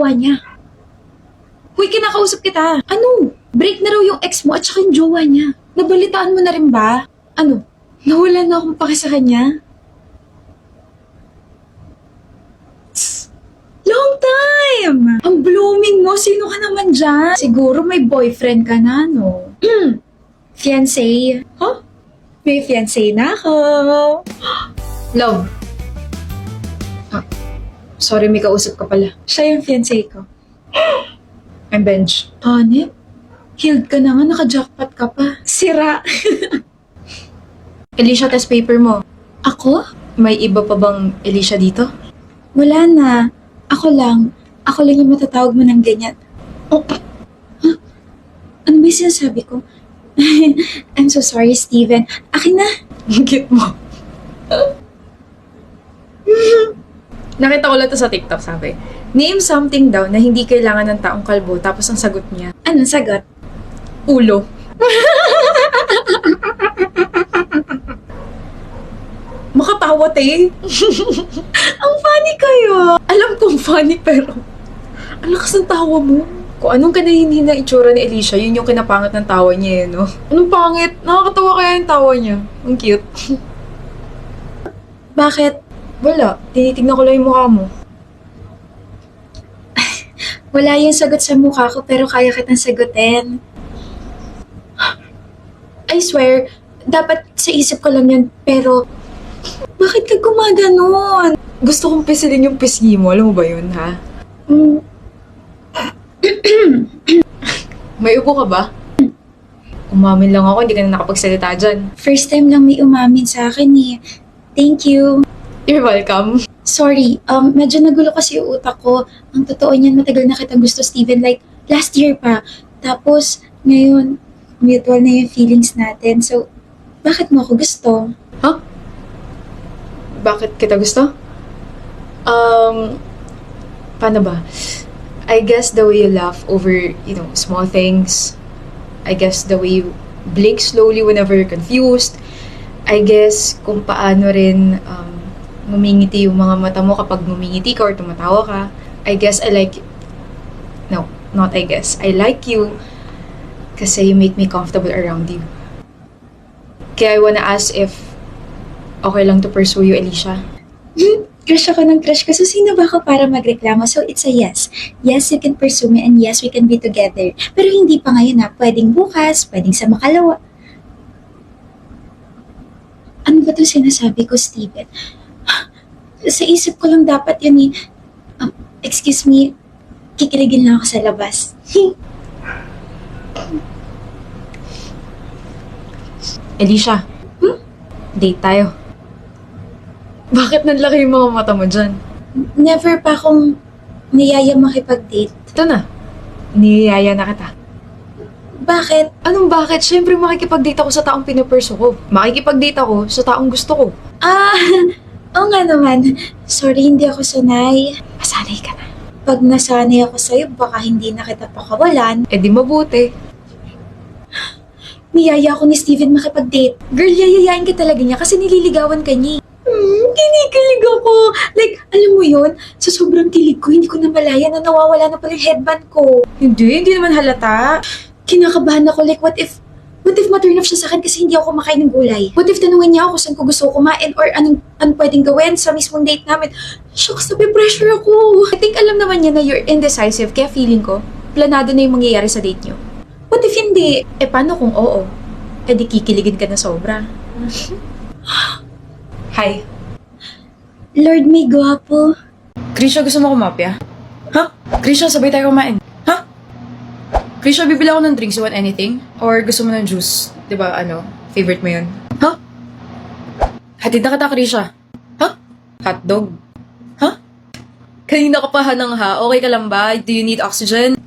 jowa niya. Hoy, kinakausap kita. Ano? Break na raw yung ex mo at saka yung jowa niya. Nabalitaan mo na rin ba? Ano? Nawala na akong paki sa kanya? Long time! Ang blooming mo. Sino ka naman dyan? Siguro may boyfriend ka na, no? Fiancé. Huh? May fiancé na ako. Love. Sorry, may kausap ka pala. Siya yung fiancé ko. I'm Benj. Hanip? Healed ka na nga, naka-jackpot ka pa. Sira. Alicia, test paper mo. Ako? May iba pa bang Alicia dito? Wala na. Ako lang. Ako lang yung matatawag mo ng ganyan. Oh. Huh? Ano ba yung sinasabi ko? I'm so sorry, Steven. Akin na. Cute mo. Nakita ko lang to sa TikTok, sabi. Name something daw na hindi kailangan ng taong kalbo, tapos ang sagot niya. Anong sagot? Ulo. Makatawa, te. Ang funny kayo. Alam kong funny, pero ang lakas ng tawa mo. Kung anong kanahinin na itsura ni Alicia, yun yung kinapangat ng tawa niya, no? Anong pangit? Nakakatawa kaya yung tawa niya. Ang cute. Bakit? Wala. Tinitignan ko lang yung mukha mo. Wala yung sagot sa mukha ko, pero kaya kitang sagutin. I swear, dapat sa isip ko lang yun, pero bakit ka gumaganon? Gusto kong pisilin yung pisngi mo. Alam mo ba yun, ha? May upo ka ba? Umamin lang ako, hindi ka na nakapagsalita dyan. First time lang may umamin sa akin eh. Thank you. You're welcome. Sorry, medyo nagulo kasi yung utak ko. Ang totoo niyan, matagal na kitang gusto, Steven. Like, last year pa. Tapos, ngayon, mutual na yung feelings natin. So, bakit mo ako gusto? Huh? Bakit kita gusto? Paano ba? I guess the way you laugh over, small things. I guess the way you blink slowly whenever you're confused. I guess kung paano rin ngumingiti yung mga mata mo kapag ngumingiti ka or tumatawa ka. I guess I like you. No, not I guess. I like you kasi you make me comfortable around you. Kaya I wanna ask if okay lang to pursue you, Alicia. Crush ako ng crush ko. So, sino ba ako para magreklamo? So, it's a yes. Yes, you can pursue me and yes, we can be together. Pero hindi pa ngayon na. Pwedeng bukas, pwedeng sa makalawa. Ano ba ito sinasabi ko, Steven? Sa isip ko lang dapat yun eh. Excuse me, kikiligin lang ako sa labas. Alicia, date tayo. Bakit nanlaki yung mga mata mo dyan? Never pa akong niyaya makipag-date. Ito na, niyaya na kita. Bakit? Anong bakit? Siyempre makikipag-date ako sa taong pinupurso ko. Makikipag-date ako sa taong gusto ko. Oo nga naman. Sorry, hindi ako sanay. Masanay ka na. Pag nasanay ako sa'yo, baka hindi na kita pakawalan. Eh di mabuti. Niyaya ako ni Steven makipag-date. Girl, yayayain ka talaga niya kasi nililigawan ka niya. Kinikilig ako. Like, alam mo yun, sa sobrang kilig ko, hindi ko na malaya na nawawala na pala yung headband ko. Hindi naman halata. Kinakabahan ako, like, what if ma-turn off siya sa akin kasi hindi ako kumakain ng gulay? What if tanungin niya ako saan ko gusto kumain or anong pwedeng gawin sa mismong date namin? Shucks, nape-pressure ako. I think alam naman niya na you're indecisive, kaya feeling ko, planado na yung mangyayari sa date niyo. What if hindi? Eh, paano kung oo? Eh, di kikiligin ka na sobra. Hi. Lord, may gwapo. Krisha, gusto mo kumapya? Ha? Krisha, sabay tayo kumain. Ha? Krisha, bibili ako ng drinks. You want anything? Or gusto mo ng juice? Diba, favorite mo yun? Ha? Hatid na kita, Krisha. Ha? Hotdog. Ha? Kanina ka pa hanang ha. Okay ka lang ba? Do you need oxygen?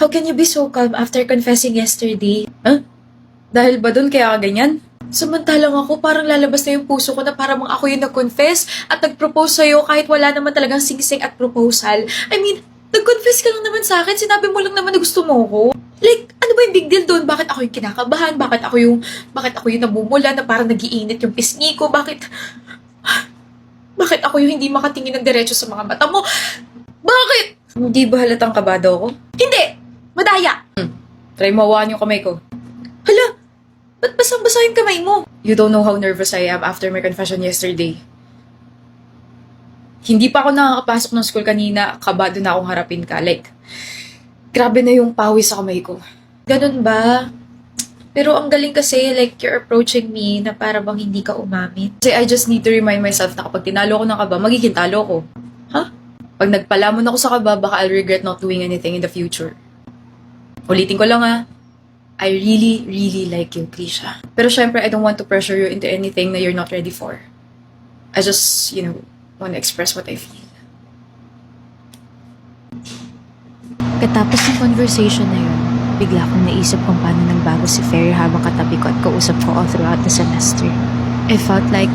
How can you be so calm after confessing yesterday? Ha? Dahil ba dun kaya ka ganyan? Samantalang ako, parang lalabas na yung puso ko na parang ako yung nag-confess at nag-propose sa'yo kahit wala naman talagang singsing at proposal. I mean, nag-confess ka lang naman sa akin, sinabi mo lang naman na gusto mo ko. Like, ano ba yung big deal doon? Bakit ako yung kinakabahan? Bakit ako yung namumula na parang nagiinit yung pisngi ko? Bakit ako yung hindi makatingin ng diretso sa mga mata mo? Bakit? Hindi ba halatang kabado ako? Hindi! Madaya! Try mo hawakan yung kamay ko. Hala! Ba't basang-basa yung kamay mo? You don't know how nervous I am after my confession yesterday. Hindi pa ako nakakapasok ng school kanina, kabado na akong harapin ka. Like, grabe na yung pawis sa kamay ko. Ganun ba? Pero ang galing kasi, like, you're approaching me na para bang hindi ka umamin. Kasi I just need to remind myself na kapag tinalo ko ng kaba, magiging talo ko. Ha? Pag nagpalamon ako sa kaba, baka I'll regret not doing anything in the future. Ulitin ko lang I really, really like you, Krisha. Pero syempre, I don't want to pressure you into anything na you're not ready for. I just, want to express what I feel. Katapos ng conversation na yun, bigla kong naisip kung paano nagbago si Ferry habang katabi ko at kausap ko all throughout the semester. I felt like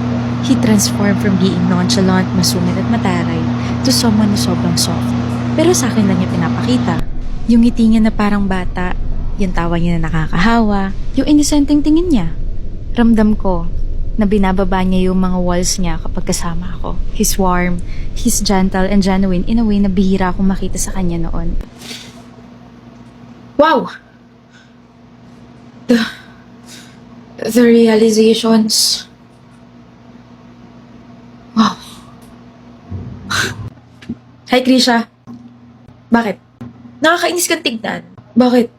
he transformed from being nonchalant, masungit at mataray to someone na sobrang soft. Pero sa akin lang niya pinapakita. Yung ngiti niya na parang bata, yung tawa niya na nakakahawa, yung inosenteng tingin niya. Ramdam ko na binababa niya yung mga walls niya kapag kasama ako. He's warm, he's gentle and genuine in a way na bihira akong makita sa kanya noon. Wow! The realizations. Wow. Hi, Krisha. Bakit? Nakakainis kang tignan. Bakit?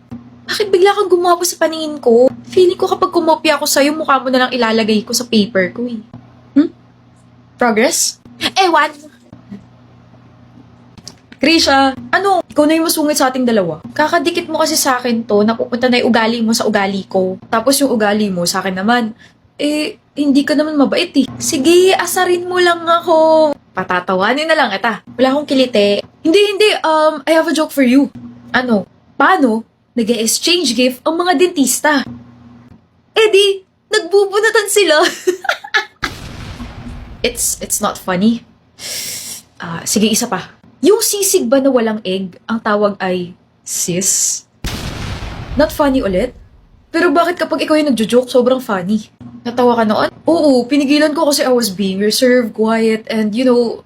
Bakit bigla kang gumawa sa paningin ko? Feeling ko kapag kumopya ako sa'yo, mukha mo na lang ilalagay ko sa paper ko eh. Progress? Ewan! Krisha, ano? Ikaw na yung masungit sa ating dalawa. Kakadikit mo kasi sa akin to, napupunta na yung ugali mo sa ugali ko. Tapos yung ugali mo sa akin naman, hindi ka naman mabait eh. Sige, asarin mo lang ako. Patatawanin na lang kita. Wala akong kilite. Hindi, I have a joke for you. Ano? Paano nag-exchange gift ang mga dentista? Di, nagbubunatan sila. It's not funny. Sige, isa pa. Yung sisig ba na walang egg, ang tawag ay sis? Not funny ulit? Pero bakit kapag ikaw yung nagjo-joke, sobrang funny? Natawa ka noon? Oo, pinigilan ko kasi I was being reserved, quiet, and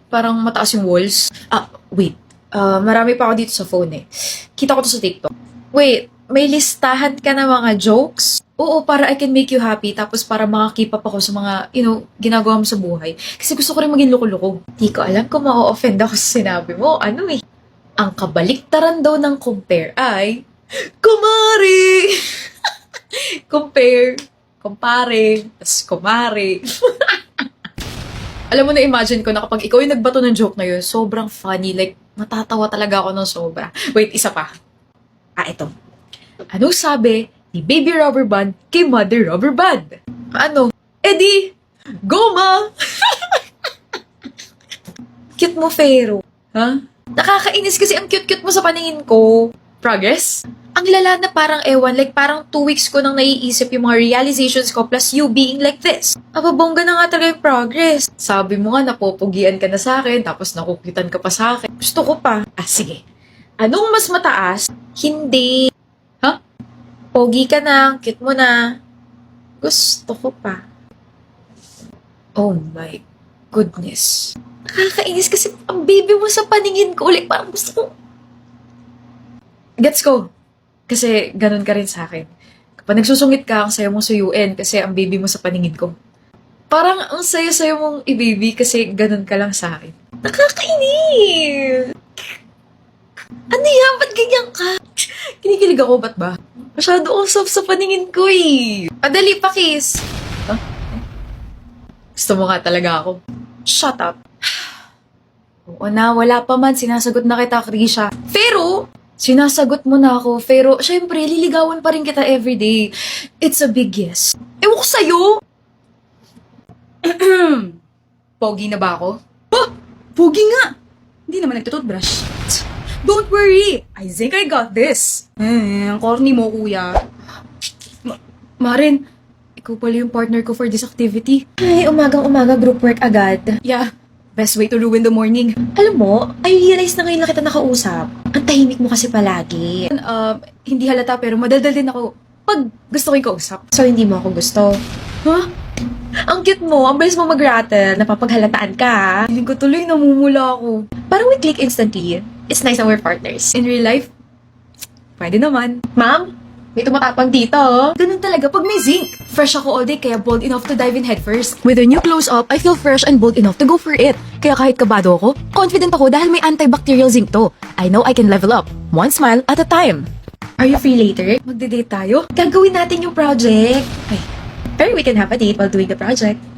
parang mataas yung walls. Wait. Marami pa ako dito sa phone eh. Kita ko to sa TikTok. Wait, may listahan ka na mga jokes? Oo, para I can make you happy, tapos para makakip up ako sa mga, ginagawa mo sa buhay. Kasi gusto ko rin maging loko-loko. Di ko alam kung ma-offend ako sa sinabi mo. Ano eh? Ang kabaliktaran daw ng compare ay, kumari! Kumpare, tas kumare. Alam mo, na-imagine ko na kapag ikaw yung nagbato ng joke na yun, sobrang funny. Like, matatawa talaga ako ng sobra. Wait, isa pa. Ito. Anong sabi ni Baby Rubber Band kay Mother Rubber Band? Ano? Di, goma! Cute mo, Fero. Ha? Nakakainis kasi ang cute-cute mo sa paningin ko. Progress? Ang lala na parang ewan, like parang 2 weeks ko nang naiisip yung mga realizations ko plus you being like this. Ababongga na nga talaga yung progress. Sabi mo nga, napupugian ka na sa akin, tapos nakukitan ka pa sa akin. Gusto ko pa. Sige. Anong mas mataas? Hindi. Ha? Pogi ka na, cute mo na. Gusto ko pa. Oh my goodness. Nakakainis kasi ang baby mo sa paningin ko. Like parang gusto ko. Gets ko. Kasi ganun ka rin sa akin. Kapag nagsusungit ka, ang sayo mong suyuin kasi ang baby mo sa paningin ko. Parang ang sayo-sayo mong i-baby kasi ganun ka lang sa akin. Nakakainis. Ano yan? Ba't ganyan ka? Kinikilig ako, ba't ba? Masyado akong soft sa paningin ko eh. Padali pa, kiss. Gusto mo nga talaga ako. Shut up. Oo na, wala pa man. Sinasagot na kita, Krisha. Pero, Sinasagot mo na ako, pero syempre, liligawan pa rin kita everyday. It's a big yes. ewan ko sa'yo. Pogi na ba ako? Pogi nga. Hindi naman nagtututbrush. Don't worry! I think I got this. Ang corny mo, kuya. Marin, ikaw pala yung partner ko for this activity. Ay, umagang-umaga group work agad. Yeah, best way to ruin the morning. Alam mo, I realize na ngayon na kita nakausap. Ang tahimik mo kasi palagi. Hindi halata pero madaldal din ako pag gusto ko yung kausap. So, hindi mo ako gusto. Huh? Ang cute mo, ang bilis mo mag-rattle, napapaghalataan ka. Feeling ko tuloy namumula ako. Parang we click instantly. it's nice that we're partners. In real life, pwede naman. Ma'am, may tumatapang dito, oh. Ganun talaga pag may zinc. Fresh ako all day kaya bold enough to dive in head first. With a new close-up, I feel fresh and bold enough to go for it. Kaya kahit kabado ako, confident ako dahil may antibacterial zinc to. I know I can level up, one smile at a time. Are you free later? Magde-date tayo? Gagawin natin yung project. Ay, pero we can have a date while doing the project.